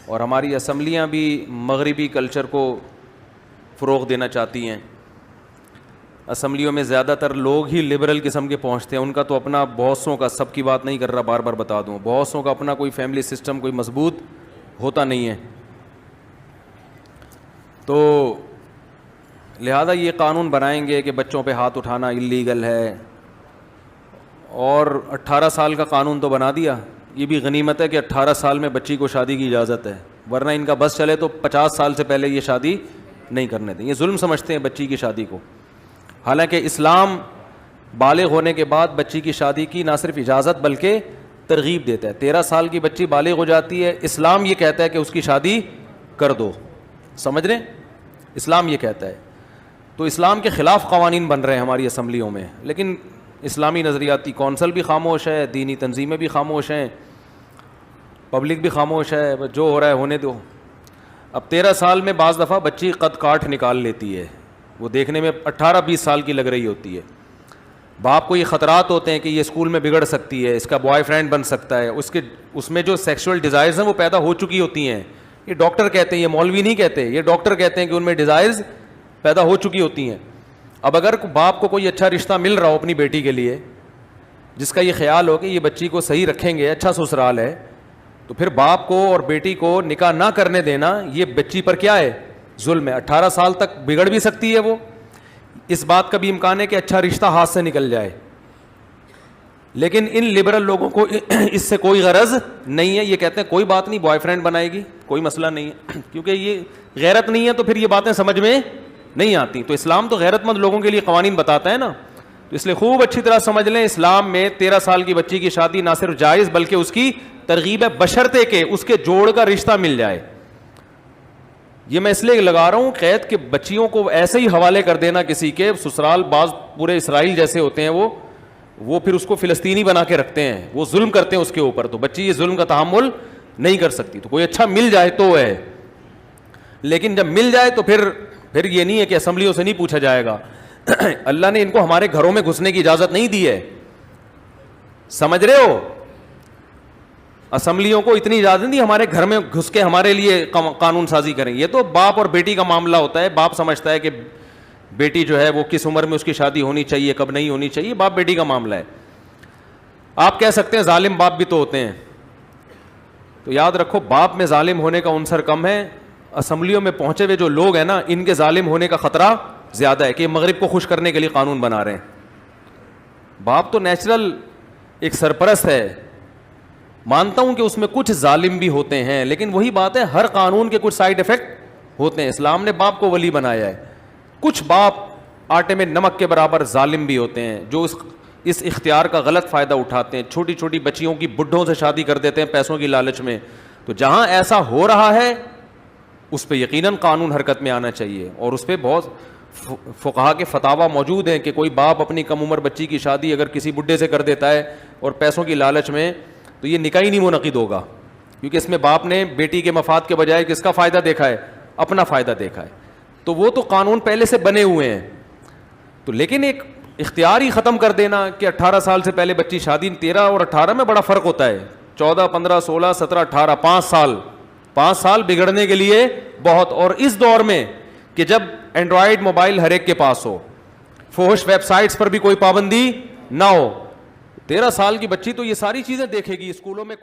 اور ہماری اسمبلیاں بھی مغربی کلچر کو فروغ دینا چاہتی ہیں. اسمبلیوں میں زیادہ تر لوگ ہی لبرل قسم کے پہنچتے ہیں. ان کا تو اپنا بہت سوں کا, سب کی بات نہیں کر رہا, بار بار بتا دوں, بہت سوں کا اپنا کوئی فیملی سسٹم کوئی مضبوط ہوتا نہیں ہے. تو لہذا یہ قانون بنائیں گے کہ بچوں پہ ہاتھ اٹھانا اللیگل ہے, اور 18 سال کا قانون تو بنا دیا. یہ بھی غنیمت ہے کہ 18 سال میں بچی کو شادی کی اجازت ہے, ورنہ ان کا بس چلے تو 50 سال سے پہلے یہ شادی نہیں کرنے دیں. یہ ظلم سمجھتے ہیں بچی کی شادی کو. حالانکہ اسلام بالغ ہونے کے بعد بچی کی شادی کی نہ صرف اجازت بلکہ ترغیب دیتا ہے. 13 سال کی بچی بالغ ہو جاتی ہے, اسلام یہ کہتا ہے کہ اس کی شادی کر دو. سمجھ رہے ہیں, اسلام یہ کہتا ہے. تو اسلام کے خلاف قوانین بن رہے ہیں ہماری اسمبلیوں میں, لیکن اسلامی نظریاتی کونسل بھی خاموش ہے, دینی تنظیمیں بھی خاموش ہیں, پبلک بھی خاموش ہے. جو ہو رہا ہے ہونے دو. اب 13 سال میں بعض دفعہ بچی قد کاٹ نکال لیتی ہے, وہ دیکھنے میں 18-20 سال کی لگ رہی ہوتی ہے. باپ کو یہ خطرات ہوتے ہیں کہ یہ اسکول میں بگڑ سکتی ہے, اس کا بوائے فرینڈ بن سکتا ہے, اس میں جو سیکشول ڈیزائرز ہیں وہ پیدا ہو چکی ہوتی ہیں. یہ ڈاکٹر کہتے ہیں, یہ مولوی نہیں کہتے, یہ ڈاکٹر کہتے ہیں کہ ان میں ڈیزائرز پیدا ہو چکی ہوتی ہیں. اب اگر باپ کو کوئی اچھا رشتہ مل رہا ہو اپنی بیٹی کے لیے, جس کا یہ خیال ہو کہ یہ بچی کو صحیح رکھیں گے, اچھا سسرال ہے, تو پھر باپ کو اور بیٹی کو نکاح نہ کرنے دینا یہ بچی پر کیا ہے, ظلم ہے. 18 سال تک بگڑ بھی سکتی ہے وہ. اس بات کا بھی امکان ہے کہ اچھا رشتہ ہاتھ سے نکل جائے. لیکن ان لبرل لوگوں کو اس سے کوئی غرض نہیں ہے. یہ کہتے ہیں کوئی بات نہیں, بوائے فرینڈ بنائے گی, کوئی مسئلہ نہیں ہے. کیونکہ یہ غیرت نہیں ہے تو پھر یہ باتیں سمجھ میں نہیں آتی. تو اسلام تو غیرت مند لوگوں کے لیے قوانین بتاتا ہے نا. تو اس لیے خوب اچھی طرح سمجھ لیں, اسلام میں 13 سال کی بچی کی شادی نہ صرف جائز بلکہ اس کی ترغیب ہے, بشرطے کہ اس کے جوڑ کا رشتہ مل جائے. یہ میں اس لیے لگا رہا ہوں قید کہ بچیوں کو ایسے ہی حوالے کر دینا کسی کے سسرال, بعض پورے اسرائیل جیسے ہوتے ہیں وہ پھر اس کو فلسطینی بنا کے رکھتے ہیں, وہ ظلم کرتے ہیں اس کے اوپر. تو بچی یہ ظلم کا تحمل نہیں کر سکتی. تو کوئی اچھا مل جائے تو ہے, لیکن جب مل جائے تو پھر یہ نہیں ہے کہ اسمبلیوں سے نہیں پوچھا جائے گا. اللہ نے ان کو ہمارے گھروں میں گھسنے کی اجازت نہیں دی ہے, سمجھ رہے ہو. اسمبلیوں کو اتنی اجازت نہیں دی ہمارے گھر میں گھس کے ہمارے لیے قانون سازی کریں. یہ تو باپ اور بیٹی کا معاملہ ہوتا ہے. باپ سمجھتا ہے کہ بیٹی جو ہے وہ کس عمر میں اس کی شادی ہونی چاہیے, کب نہیں ہونی چاہیے, باپ بیٹی کا معاملہ ہے. آپ کہہ سکتے ہیں ظالم باپ بھی تو ہوتے ہیں. تو یاد رکھو, باپ میں ظالم ہونے کا عنصر کم ہے. اسمبلیوں میں پہنچے ہوئے جو لوگ ہیں نا, ان کے ظالم ہونے کا خطرہ زیادہ ہے کہ یہ مغرب کو خوش کرنے کے لیے قانون بنا رہے ہیں. باپ تو نیچرل ایک سرپرست ہے. مانتا ہوں کہ اس میں کچھ ظالم بھی ہوتے ہیں, لیکن وہی بات ہے, ہر قانون کے کچھ سائیڈ افیکٹ ہوتے ہیں. اسلام نے باپ کو ولی بنایا ہے. کچھ باپ آٹے میں نمک کے برابر ظالم بھی ہوتے ہیں جو اس اختیار کا غلط فائدہ اٹھاتے ہیں. چھوٹی چھوٹی بچیوں کی بڈھوں سے شادی کر دیتے ہیں پیسوں کی لالچ میں. تو جہاں ایسا ہو رہا ہے اس پہ یقیناً قانون حرکت میں آنا چاہیے. اور اس پہ بہت فقہا کے فتاوی موجود ہیں کہ کوئی باپ اپنی کم عمر بچی کی شادی اگر کسی بڈھے سے کر دیتا ہے اور پیسوں کی لالچ میں, تو یہ نکاح ہی نہیں منعقد ہوگا, کیونکہ اس میں باپ نے بیٹی کے مفاد کے بجائے کس کا فائدہ دیکھا ہے, اپنا فائدہ دیکھا ہے. تو وہ تو قانون پہلے سے بنے ہوئے ہیں. تو لیکن ایک اختیار ہی ختم کر دینا کہ 18 سال سے پہلے بچی شادی, 13 اور 18 میں بڑا فرق ہوتا ہے. 14, 15, 16, 17, 18, 5 سال بگڑنے کے لیے بہت. اور اس دور میں کہ جب اینڈرائڈ موبائل ہر ایک کے پاس ہو, فحش ویب سائٹس پر بھی کوئی پابندی نہ ہو, 13 سال کی بچی تو یہ ساری چیزیں دیکھے گی. اسکولوں میں